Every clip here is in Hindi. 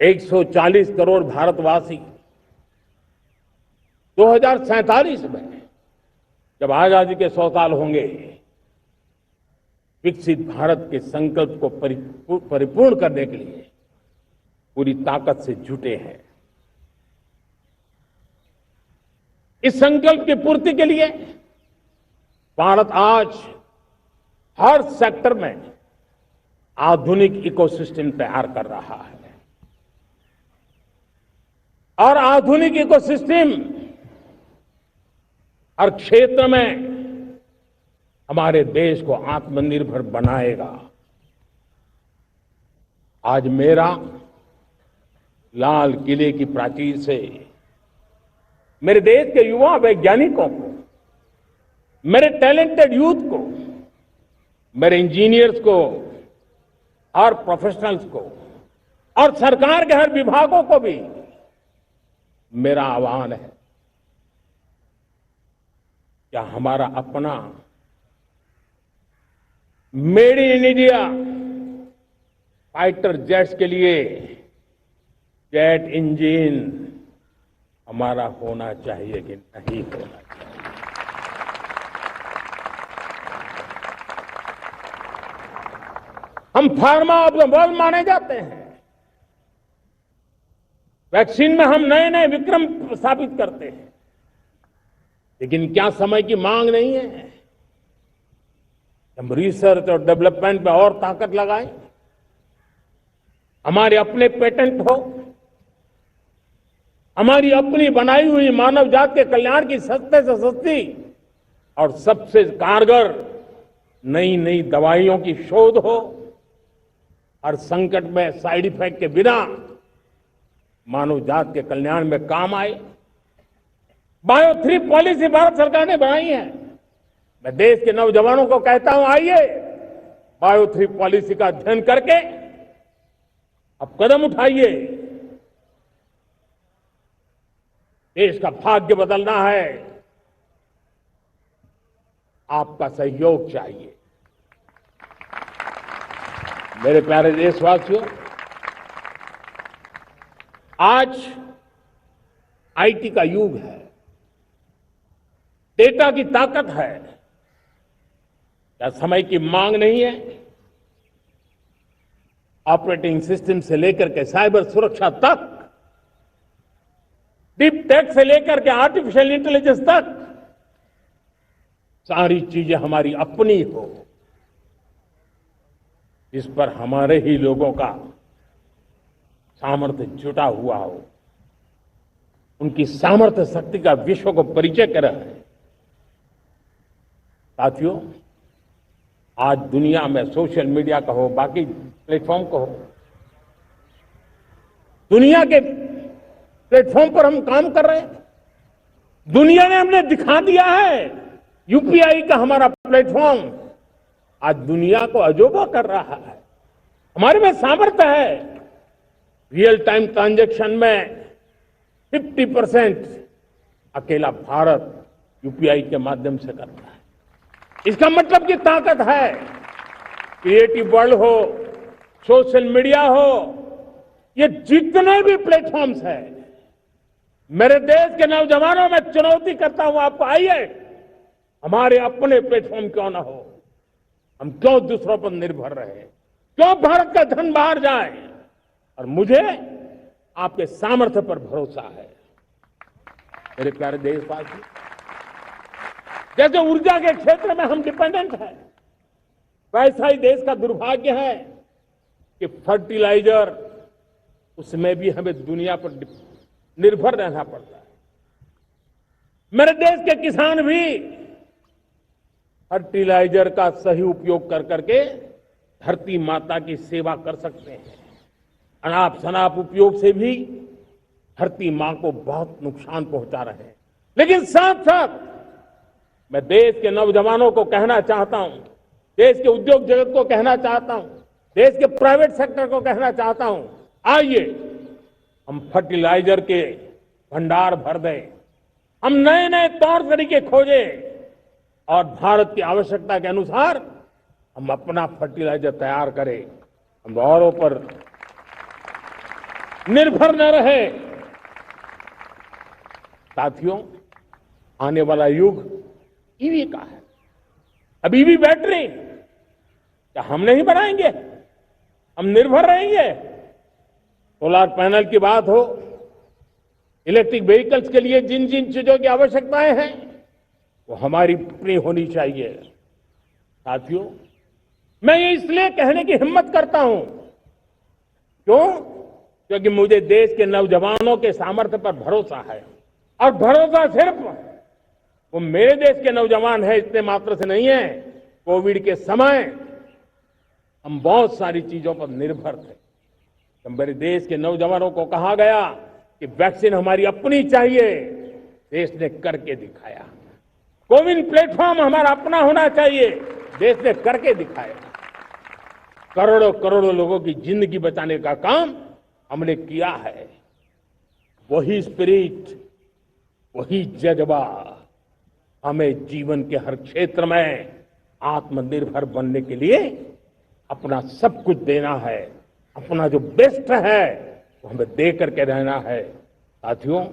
140 करोड़ भारतवासी 2047 में जब आजादी के 100 साल होंगे, विकसित भारत के संकल्प को परिपूर्ण करने के लिए पूरी ताकत से जुटे हैं। इस संकल्प की पूर्ति के लिए भारत आज हर सेक्टर में आधुनिक इकोसिस्टम तैयार कर रहा है और आधुनिक इकोसिस्टम हर क्षेत्र में हमारे देश को आत्मनिर्भर बनाएगा। आज मेरा लाल किले की प्राचीर से मेरे देश के युवा वैज्ञानिकों को, मेरे टैलेंटेड यूथ को, मेरे इंजीनियर्स को और प्रोफेशनल्स को और सरकार के हर विभागों को भी मेरा आह्वान है, क्या हमारा अपना made in India fighter jets के लिए जेट इंजन हमारा होना चाहिए कि नहीं होना चाहिए? हम फार्मा ऑफ द वर्ल्ड माने जाते हैं। वैक्सीन में हम नए नए विक्रम स्थापित करते हैं, लेकिन क्या समय की मांग नहीं है? हम रिसर्च और डेवलपमेंट में और ताकत लगाएं, हमारे अपने पेटेंट हो, हमारी अपनी बनाई हुई मानव जाति के कल्याण की सस्ते से सस्ती और सबसे कारगर नई नई दवाइयों की शोध हो और संकट में साइड इफेक्ट के बिना मानव जाति के कल्याण में काम आए। बायो 3 पॉलिसी भारत सरकार ने बनाई है। मैं देश के नौजवानों को कहता हूं, आइए बायो 3 पॉलिसी का अध्ययन करके अब कदम उठाइए। देश का भाग्य बदलना है, आपका सहयोग चाहिए। मेरे प्यारे देशवासियों, आज आईटी का युग है, डेटा की ताकत है। क्या समय की मांग नहीं है? ऑपरेटिंग सिस्टम से लेकर के साइबर सुरक्षा तक, डीप टेक से लेकर के आर्टिफिशियल इंटेलिजेंस तक, सारी चीजें हमारी अपनी हो, इस पर हमारे ही लोगों का सामर्थ्य जुटा हुआ हो, उनकी सामर्थ्य शक्ति का विश्व को परिचय कराए। साथियों, आज दुनिया में सोशल मीडिया का हो, बाकी प्लेटफॉर्म को हो, दुनिया के प्लेटफॉर्म पर हम काम कर रहे हैं। दुनिया ने हमने दिखा दिया है, यूपीआई का हमारा प्लेटफॉर्म आज दुनिया को अजोबा कर रहा है। हमारे में सामर्थ्य है। रियल टाइम ट्रांजैक्शन में 50% अकेला भारत यूपीआई के माध्यम से करता है। इसका मतलब की ताकत है। क्रिएटिव वर्ल्ड हो, सोशल मीडिया हो, ये जितने भी प्लेटफॉर्म्स हैं, मेरे देश के नौजवानों में चुनौती करता हूं आपको, आइए हमारे अपने प्लेटफॉर्म क्यों ना हो, हम क्यों दूसरों पर निर्भर रहे, क्यों भारत का धन बाहर जाए? और मुझे आपके सामर्थ्य पर भरोसा है। मेरे प्यारे देशवासी, जैसे ऊर्जा के क्षेत्र में हम डिपेंडेंट हैं, वैसा ही देश का दुर्भाग्य है कि फर्टिलाइजर, उसमें भी हमें दुनिया पर निर्भर रहना पड़ता है। मेरे देश के किसान भी फर्टिलाइजर का सही उपयोग कर करके धरती माता की सेवा कर सकते हैं। अनाप शनाप उपयोग से भी धरती मां को बहुत नुकसान पहुंचा रहे हैं। लेकिन साथ साथ मैं देश के नौजवानों को कहना चाहता हूं, देश के उद्योग जगत को कहना चाहता हूं, देश के प्राइवेट सेक्टर को कहना चाहता हूं, आइए हम फर्टिलाइजर के भंडार भर दें, हम नए नए तौर तरीके खोजें और भारत की आवश्यकता के अनुसार हम अपना फर्टिलाइजर तैयार करें। हम औरों पर निर्भर न रहे। साथियों, आने वाला युग ईवी का है। अब ईवी बैटरी क्या हम नहीं बनाएंगे? हम निर्भर रहेंगे? सोलर पैनल की बात हो, इलेक्ट्रिक व्हीकल्स के लिए जिन जिन चीजों की आवश्यकताएं हैं वो हमारी अपनी होनी चाहिए। साथियों, मैं ये इसलिए कहने की हिम्मत करता हूं, क्यों? क्योंकि मुझे देश के नौजवानों के सामर्थ्य पर भरोसा है। और भरोसा सिर्फ वो मेरे देश के नौजवान है इतने मात्र से नहीं है। कोविड के समय हम बहुत सारी चीजों पर निर्भर थे। तो मेरे देश के नौजवानों को कहा गया कि वैक्सीन हमारी अपनी चाहिए, देश ने करके दिखाया। कोविन प्लेटफॉर्म हमारा अपना होना चाहिए, देश ने करके दिखाया। करोड़ों करोड़ों लोगों की जिंदगी बचाने का काम हमने किया है। वही स्पिरिट, वही जज्बा हमें जीवन के हर क्षेत्र में आत्मनिर्भर बनने के लिए अपना सब कुछ देना है। अपना जो बेस्ट है वो हमें दे करके रहना है। साथियों,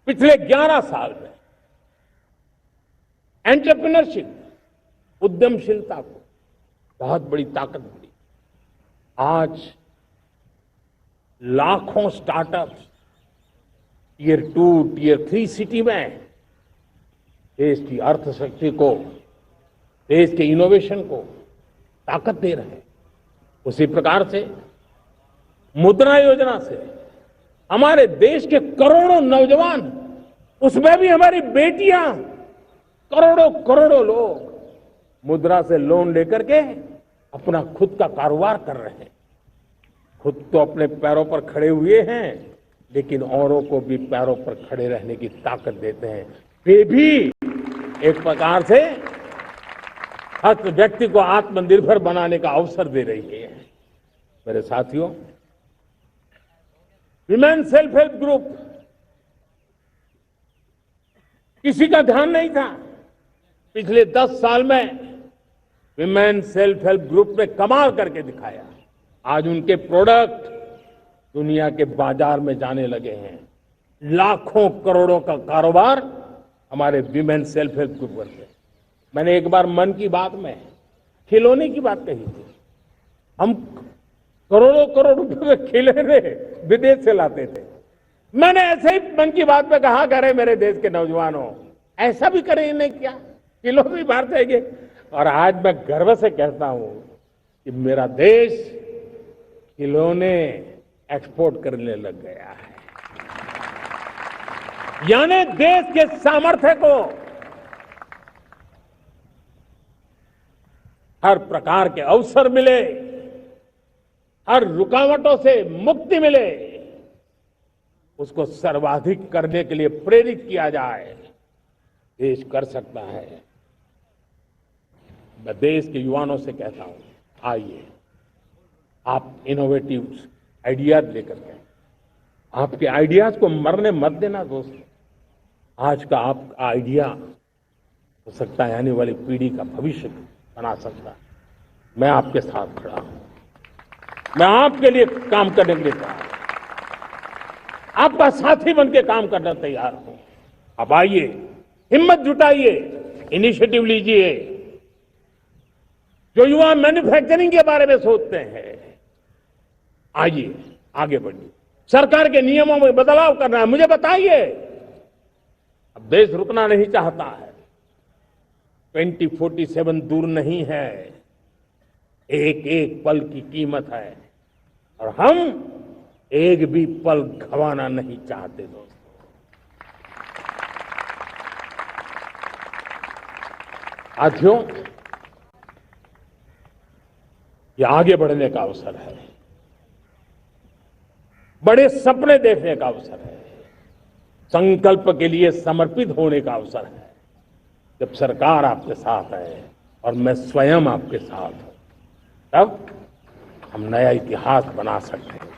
पिछले 11 साल में एंटरप्रेन्योरशिप, उद्यमशीलता को बहुत बड़ी ताकत मिली। आज लाखों स्टार्टअप्स टियर 2, टियर 3 सिटी में देश की अर्थशक्ति को, देश के इनोवेशन को ताकत दे रहे हैं। उसी प्रकार से मुद्रा योजना से हमारे देश के करोड़ों नौजवान, उसमें भी हमारी बेटियां, करोड़ों करोड़ों लोग मुद्रा से लोन लेकर के अपना खुद का कारोबार कर रहे हैं। खुद तो अपने पैरों पर खड़े हुए हैं, लेकिन औरों को भी पैरों पर खड़े रहने की ताकत देते हैं। वे भी एक प्रकार से हर व्यक्ति को आत्मनिर्भर बनाने का अवसर दे रही है। मेरे साथियों, विमेन सेल्फ हेल्प ग्रुप किसी का ध्यान नहीं था। पिछले 10 साल में विमेन सेल्फ हेल्प ग्रुप ने कमाल करके दिखाया। आज उनके प्रोडक्ट दुनिया के बाजार में जाने लगे हैं। लाखों करोड़ों का कारोबार हमारे विमेन सेल्फ हेल्प ग्रुप करते। मैंने एक बार मन की बात में खिलौने की बात कही थी। हम करोड़ों करोड़ रुपए के खिलौने विदेश से लाते थे। मैंने ऐसे ही मन की बात में कहा, करे मेरे देश के नौजवानों, ऐसा भी करें नहीं क्या? खिलौने बाहर जाएंगे। और आज मैं गर्व से कहता हूं कि मेरा देश खिलौने एक्सपोर्ट करने लग गया है। यानी देश के सामर्थ्य को हर प्रकार के अवसर मिले, हर रुकावटों से मुक्ति मिले, उसको सर्वाधिक करने के लिए प्रेरित किया जाए। देश कर सकता है। मैं देश के युवाओं से कहता हूं, आइए आप इनोवेटिव आइडियाज लेकर के, आपके आइडियाज को मरने मत देना दोस्त। आज का आपका आइडिया हो सकता है आने वाली पीढ़ी का भविष्य बना सकता है। मैं आपके साथ खड़ा हूं। मैं आपके लिए काम करने के लिए तैयार हूं। आपका साथी बन के काम करना तैयार हूं। अब आइए, हिम्मत जुटाइए, इनिशिएटिव लीजिए। जो युवा मैन्युफैक्चरिंग के बारे में सोचते हैं, आइए आगे बढ़िए। सरकार के नियमों में बदलाव करना है, मुझे बताइए। अब देश रुकना नहीं चाहता है। 2047 दूर नहीं है। एक एक पल की कीमत है और हम एक भी पल गंवाना नहीं चाहते दोस्तों। साथियों, ये आगे बढ़ने का अवसर है, बड़े सपने देखने का अवसर है, संकल्प के लिए समर्पित होने का अवसर है। जब सरकार आपके साथ है और मैं स्वयं आपके साथ हूं, तब हम नया इतिहास बना सकते हैं।